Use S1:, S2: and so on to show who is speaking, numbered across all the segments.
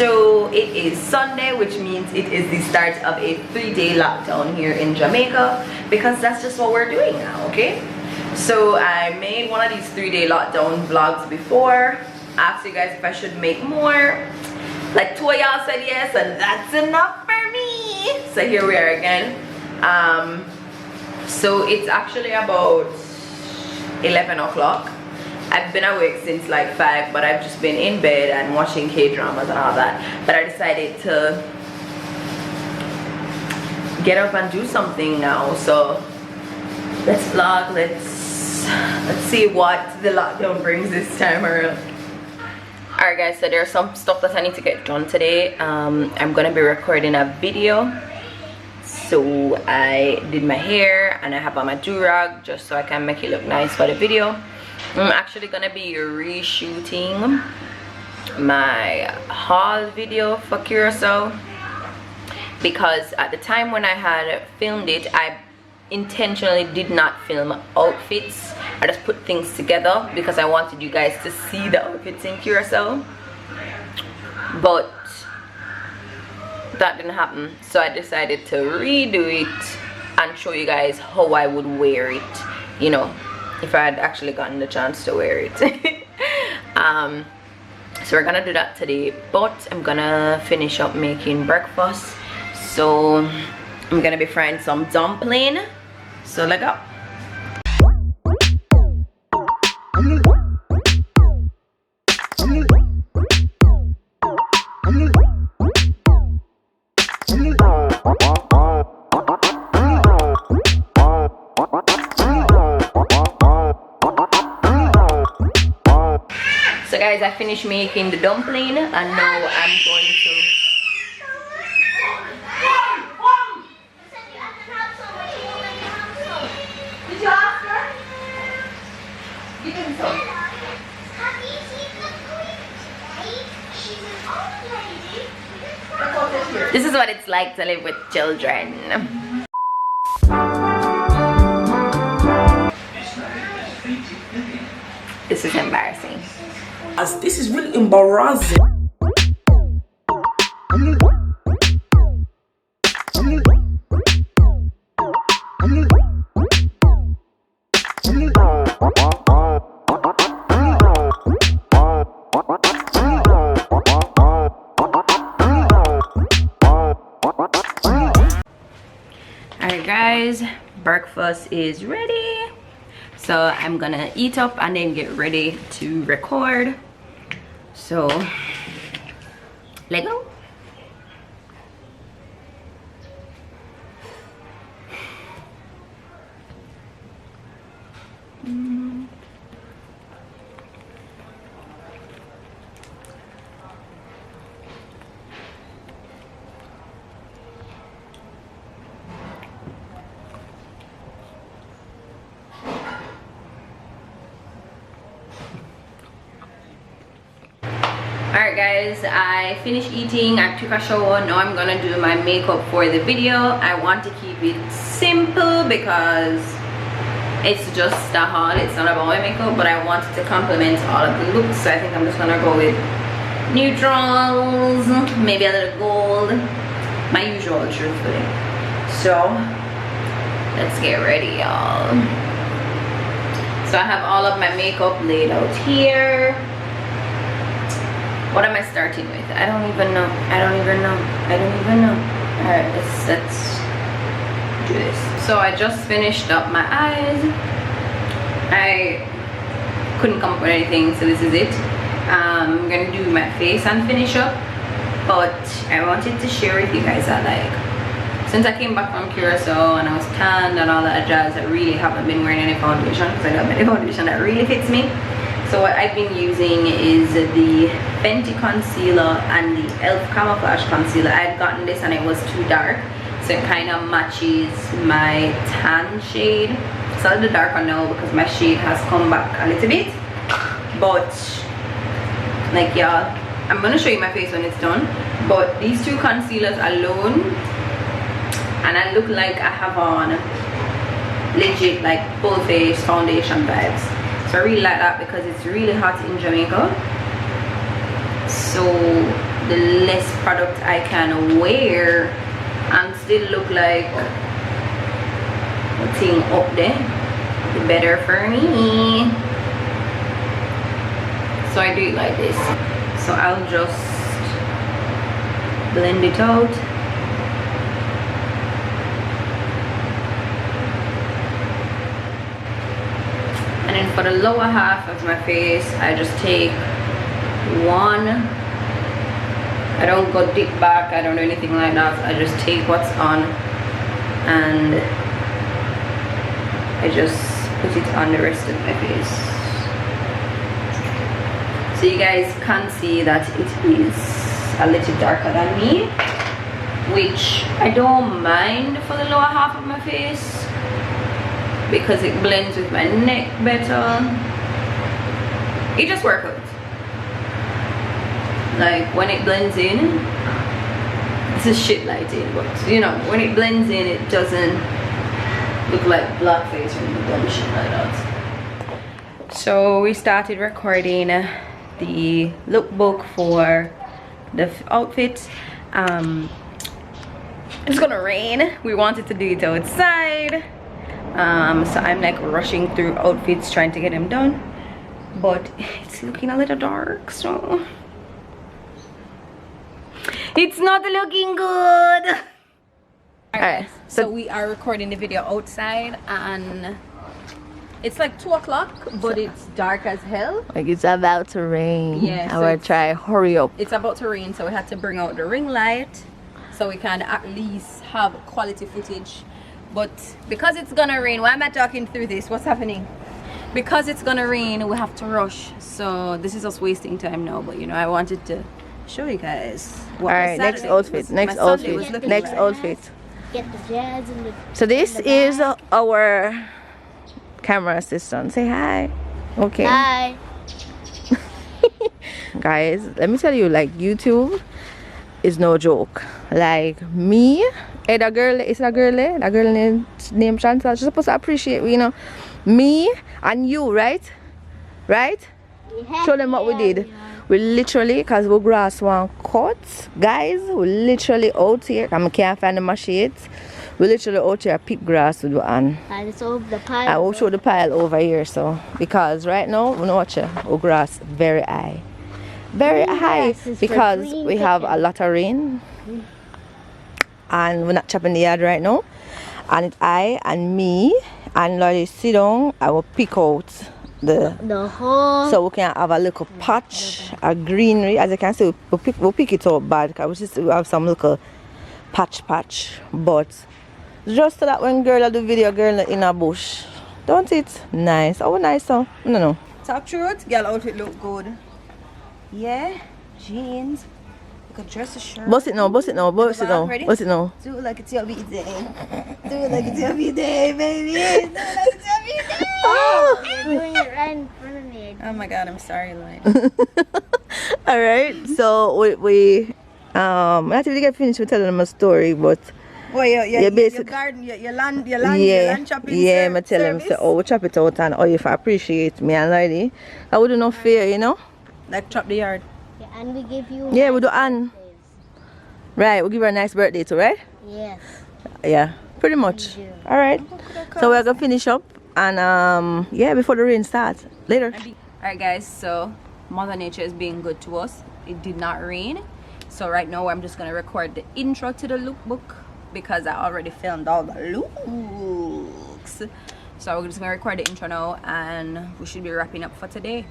S1: So it is Sunday, which means it is the start of a 3-day lockdown here in Jamaica, because that's just what we're doing now. Okay, so I made one of these 3-day lockdown vlogs before. I asked you guys if I should make more. Like 2 of y'all said yes, and that's enough for me. So here we are again. So it's actually about 11 o'clock. I've been awake since like 5, but I've just been in bed and watching K-dramas and all that. But I decided to get up and do something now. So let's vlog. Let's see what the lockdown brings this time around. Alright guys, so there's some stuff that I need to get done today. I'm gonna be recording a video. So I did my hair and I have on my do-rag just so I can make it look nice for the video. I'm actually gonna be reshooting my haul video for Curacao, because at the time when I had filmed it, I intentionally did not film outfits. I just put things together because I wanted you guys to see the outfits in Curacao, but that didn't happen. So I decided to redo it and show you guys how I would wear it, you know, if I had actually gotten the chance to wear it. So we're gonna do that today, but I'm gonna finish up making breakfast. So I'm gonna be frying some dumpling. So let's go. So guys, I finished making the dumpling and now I'm going to... Did you ask her? Give him some. This is what it's like to live with children. This is embarrassing.
S2: As this is really embarrassing.
S1: Alright guys, breakfast is ready. So I'm gonna eat up and then get ready to record. So let's go. Alright guys, I finished eating, I took a shower. Now I'm gonna do my makeup for the video. I want to keep it simple because it's just a haul, it's not about my makeup, but I wanted to complement all of the looks. So I think I'm just gonna go with neutrals, maybe a little gold, my usual, truthfully. So let's get ready, y'all. So I have all of my makeup laid out here. What am I starting with? I don't even know. Alright, let's do this. So I just finished up my eyes. I couldn't come up with anything, so this is it. I'm gonna do my face and finish up, but I wanted to share with you guys that, like, since I came back from Curacao and I was tanned and all that jazz, I really haven't been wearing any foundation because I don't have any foundation that really fits me. So what I've been using is the Fenty concealer and the e.l.f. camouflage concealer. I had gotten this and it was too dark, so it kind of matches my tan shade. It's a little darker now because my shade has come back a little bit, but like, y'all, I'm gonna show you my face when it's done. But these two concealers alone, and I look like I have on legit like full face foundation vibes. So I really like that because it's really hot in Jamaica. So the less product I can wear and still look like a thing up there, the better for me. So I do it like this. So I'll just blend it out. And then for the lower half of my face, I just take one. I don't go deep back, I don't do anything like that. I just take what's on and I just put it on the rest of my face. So you guys can see that it is a little darker than me, which I don't mind for the lower half of my face because it blends with my neck better. It just works out. Like when it blends in, this is shit lighting, but you know, when it blends in, it doesn't look like blackface when you done shit like that. So we started recording the lookbook for the outfit. It's gonna rain. We wanted to do it outside. So I'm like rushing through outfits trying to get them done, but it's looking a little dark, so it's not looking good. Alright, so we are recording the video outside and it's like 2 o'clock, but it's dark as hell.
S3: Like it's about to rain.
S1: Yeah,
S3: I
S1: so
S3: will try hurry up.
S1: It's about to rain, so we had to bring out the ring light so we can at least have quality footage. But because it's gonna rain, why am I talking through this? What's happening? Because it's gonna rain, we have to rush. So this is us wasting time now, but you know, I wanted to show you guys what
S3: Alright, next outfit. Next outfit. Next outfit.
S4: Get the jazz and the.
S3: So this is our camera assistant. Say hi. Okay.
S4: Hi.
S3: Guys, let me tell you, like YouTube is no joke. Like me, that girl named Chantal, she's supposed to appreciate, you know, me and you, right? Show them what we did. We literally, because we grass one cut, guys, we literally out here, I can't find the machines. We literally out here pick grass with one.
S4: And it's over the pile.
S3: I will show the pile over here, so because right now we know what you grass very high. Very high because we have a lot of rain. And we're not chopping the yard right now. And it's I and me and Lolly sit down, I will pick out the whole, so we can have a little patch, a greenery. As you can see, we'll pick it out bad because we have some little patch, but just so that when girl do video, girl in a bush, don't it? Nice. Oh, nice. So no.
S1: Top truth, girl outfit look good. Yeah, jeans. You could dress a shirt.
S3: Bust it now.
S1: Ready?
S3: Bust it now.
S1: Do it like it's your birthday. Do it like it's your birthday, baby. Do it like it's your birthday.
S3: Oh.
S4: I'm doing it right in front of me.
S1: Oh my god, I'm sorry, Lloyd.
S3: All right. So we after we get finished, we tell them a story, but
S1: Well, your
S3: basic
S1: garden, your land chopping.
S3: yeah, I tell them say, oh, we chop it out and oh, if I appreciate me and lady, I wouldn't know fear, you know.
S1: Like chop the yard.
S4: Yeah, and we give you.
S3: Yeah, we do Anne. Right, we'll give her a nice birthday too, right?
S4: Yes.
S3: Yeah, pretty much.
S4: We do.
S3: All right. So we're gonna finish up and yeah, before the rain starts. Later.
S1: Alright guys, so Mother Nature is being good to us. It did not rain. So right now I'm just gonna record the intro to the lookbook because I already filmed all the looks. So we're just gonna record the intro now and we should be wrapping up for today.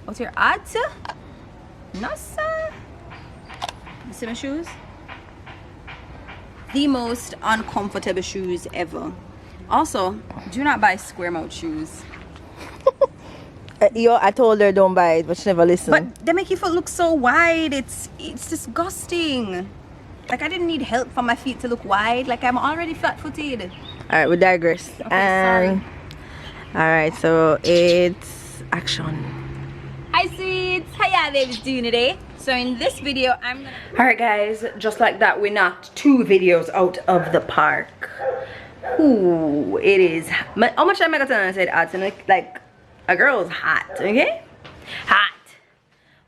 S1: What's your at? Nasa? You see my shoes? The most uncomfortable shoes ever. Also, do not buy square mouth shoes.
S3: I told her don't buy it, but she never listened.
S1: But they make your foot look so wide. It's disgusting. Like I didn't need help for my feet to look wide. Like I'm already flat-footed.
S3: All right, we digress.
S1: Okay, sorry.
S3: All right, so it's action.
S1: Hi sweets, how y'all babies doing today? So in this video I'm gonna... Alright guys, just like that we knocked 2 videos out of the park. Ooh, it is... How much time I got to say it? Like a girl's hot, okay? Hot.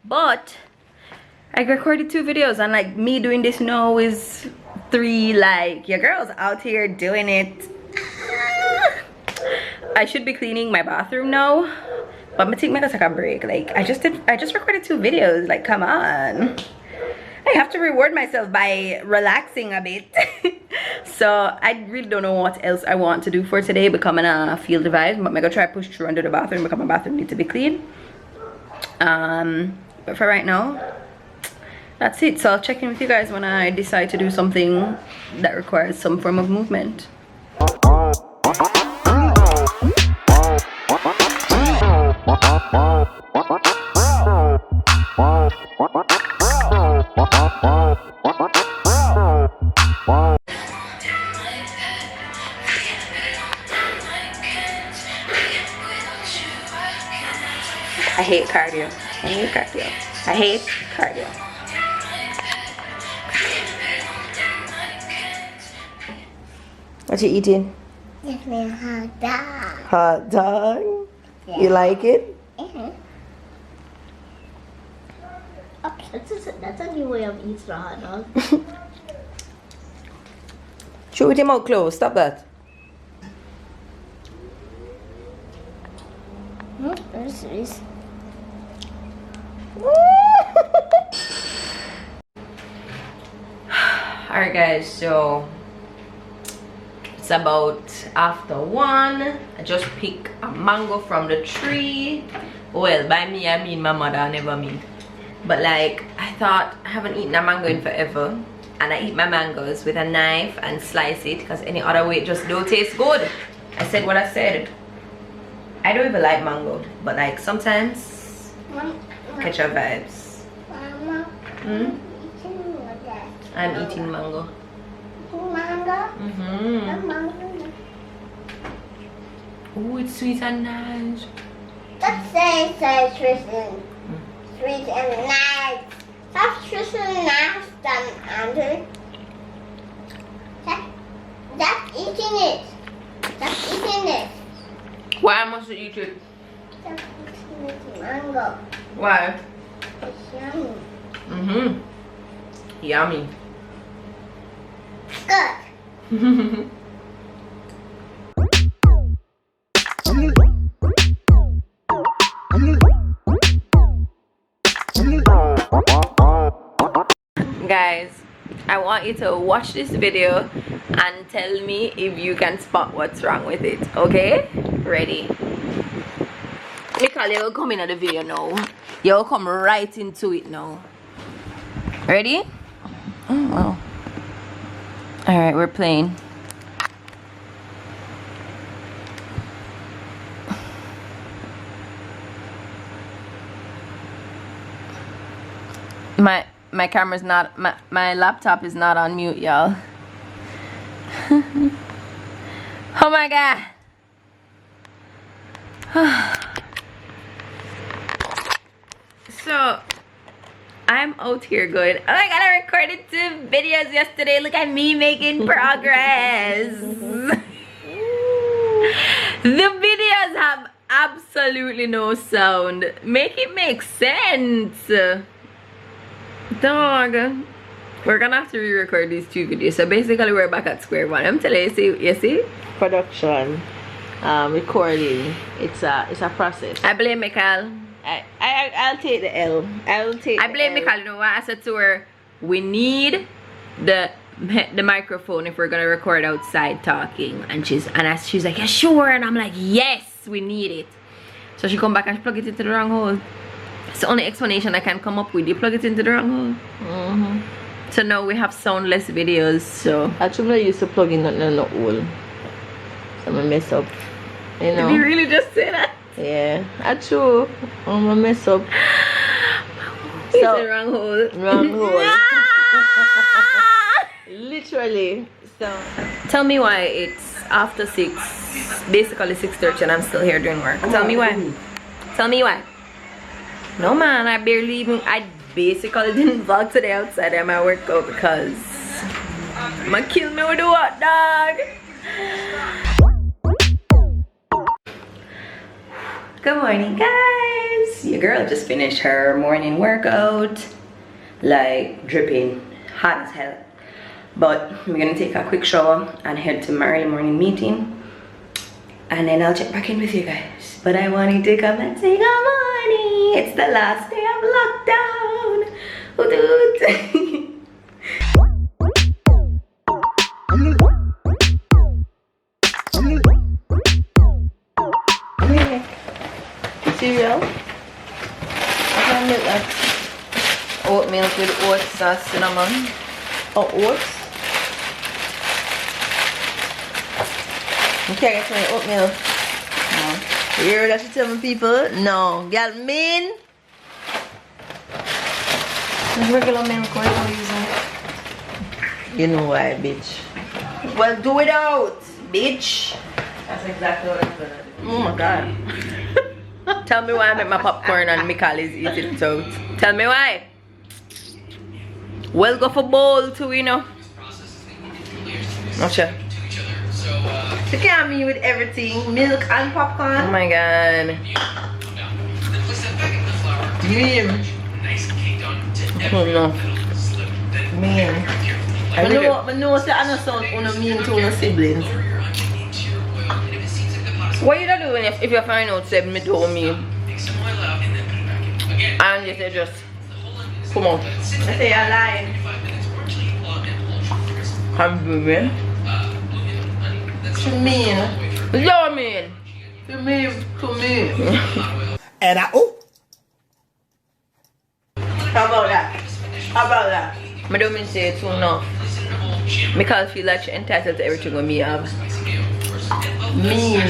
S1: But I recorded 2 videos, and like me doing this now is 3. Like your girl's out here doing it. I should be cleaning my bathroom now, but I'm gonna take a break. Like I just recorded 2 videos. Like come on, I have to reward myself by relaxing a bit. So I really don't know what else I want to do for today, becoming a feel the vibe, but I'm gonna try to push through under the bathroom because my bathroom needs to be clean. But for right now, that's it. So I'll check in with you guys when I decide to do something that requires some form of movement. I hate cardio. I hate cardio. I hate cardio.
S3: What you eating?
S4: Give me a hot dog.
S3: Hot dog?
S4: Yeah.
S3: You like it?
S4: Oh, that's a new way of eating a hot dog.
S3: Chew with your mouth closed. Stop that.
S4: This is.
S1: Alright guys, so it's about after 1. I just picked a mango from the tree. Well, by me I mean my mother, never me. But like I thought, I haven't eaten a mango in forever, and I eat my mangoes with a knife and slice it because any other way it just don't taste good. I said what I said. I don't even like mango, but like sometimes catch your vibes.
S4: Mama,
S1: I'm eating mango. Oh, it's sweet and nice.
S4: Let's say Tristan. Sweet and nice. That's Tristan nice, Andrew. That's eating it. That's eating it.
S1: Why must you eat it?
S4: That's eating mango.
S1: Why?
S4: It's yummy.
S1: Yummy.
S4: Good.
S1: Guys, I want you to watch this video and tell me if you can spot what's wrong with it, okay? Ready? Nicole, you'll come in at the video now. You'll come right into it now. Ready? Oh, wow. Alright, we're playing. My camera's not, my laptop is not on mute, y'all. Oh my god. So I'm out here going, oh my god, I recorded 2 videos yesterday. Look at me making progress. The videos have absolutely no sound. Make it make sense. Dog, we're gonna have to re-record these 2 videos. So basically we're back at square one. I'm telling you, you see?
S2: Production, recording. It's a process.
S1: I blame Michael.
S2: I'll take the L.
S1: I blame Michael. You know what? I said to her, we need the microphone if we're gonna record outside talking. And she's like, yeah, sure. And I'm like, yes, we need it. So she come back and she plug it into the wrong hole. It's the only explanation I can come up with. You plug it into the wrong hole. So now we have soundless videos. So
S2: Actually, I used to plug in the hole. So I'm gonna mess up. You know.
S1: did you really just say that?
S2: Yeah, that's true. I'm gonna mess up.
S1: It's the wrong hole.
S2: Wrong hole. Literally. So
S1: Tell me why it's after 6, basically 6:30, and I'm still here doing work. Tell me why. Tell me why. No man, I basically didn't vlog today outside of my workout because I'm gonna kill me with the hot dog. Good morning, guys. Your girl just finished her morning workout. like dripping hot as hell. But we're gonna take a quick shower and head to my early morning meeting, and then I'll check back in with you guys. But I wanted to come and say good morning. It's the last day of lockdown.
S3: Cereal. I can make that.
S1: Oatmeal with oats and cinnamon.
S3: Oh, oats. Okay, get my oatmeal. No. You hear that she tell me people? No. Girl, mean.
S1: There's regular milk, what are you using?
S3: You know why, bitch.
S1: Well, do it out, bitch.
S3: That's exactly what I'm gonna do. Oh my god.
S1: Tell me why I make my popcorn and Michaelis eat it out. Tell me why. Well, go for bowl too, you know. Not sure.
S3: You can't mean with everything. Milk and popcorn.
S1: Oh my god.
S3: Mean.
S1: Oh no.
S3: Mean.
S1: I really-
S3: I know say I know sound una mean to una siblings.
S1: What you doing if you find out say me do me? And you say just come on.
S3: I say you're lying.
S1: I'm moving.
S3: To mean.
S1: You mean?
S3: To me. To me.
S5: And I, oh,
S3: How about that? How about that?
S1: I don't mean say it too enough. Because I feel like she's entitled to everything with me have.
S3: Mean.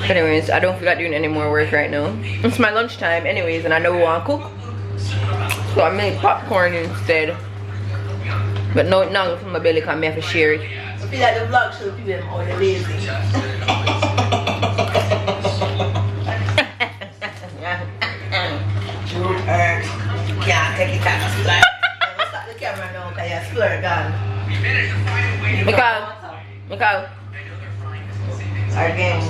S1: Anyways, I don't feel like doing any more work right now. It's my lunchtime anyways, and I know we want to cook. So I made popcorn instead. But no, it not from my belly because I have to share it.
S3: I feel like the vlog should be them all lazy. Yeah, take it out. Splur. Stop the camera now because you're splur gone.
S1: Because
S3: Again.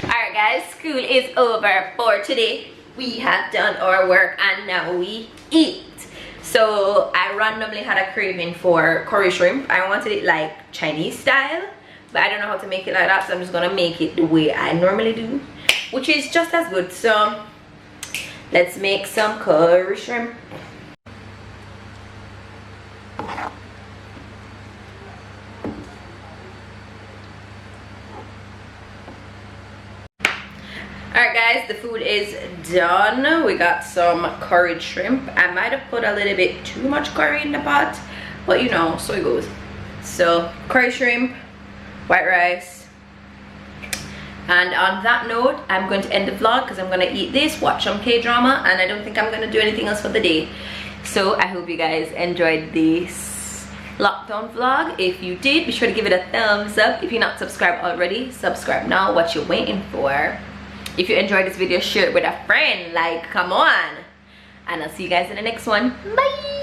S1: alright guys, school is over for today. We have done our work and now we eat. So I randomly had a craving for curry shrimp. I wanted it like Chinese style, but I don't know how to make it like that, so I'm just gonna make it the way I normally do, which is just as good. So let's make some curry shrimp. Alright guys, the food is done. We got some curried shrimp. I might have put a little bit too much curry in the pot, but you know, so it goes. So curry shrimp, white rice. And on that note, I'm going to end the vlog because I'm going to eat this, watch some K-drama, and I don't think I'm going to do anything else for the day. So I hope you guys enjoyed this lockdown vlog. If you did, be sure to give it a thumbs up. If you're not subscribed already, subscribe now. What you waiting for? If you enjoyed this video, share it with a friend. Like, come on. And I'll see you guys in the next one. Bye.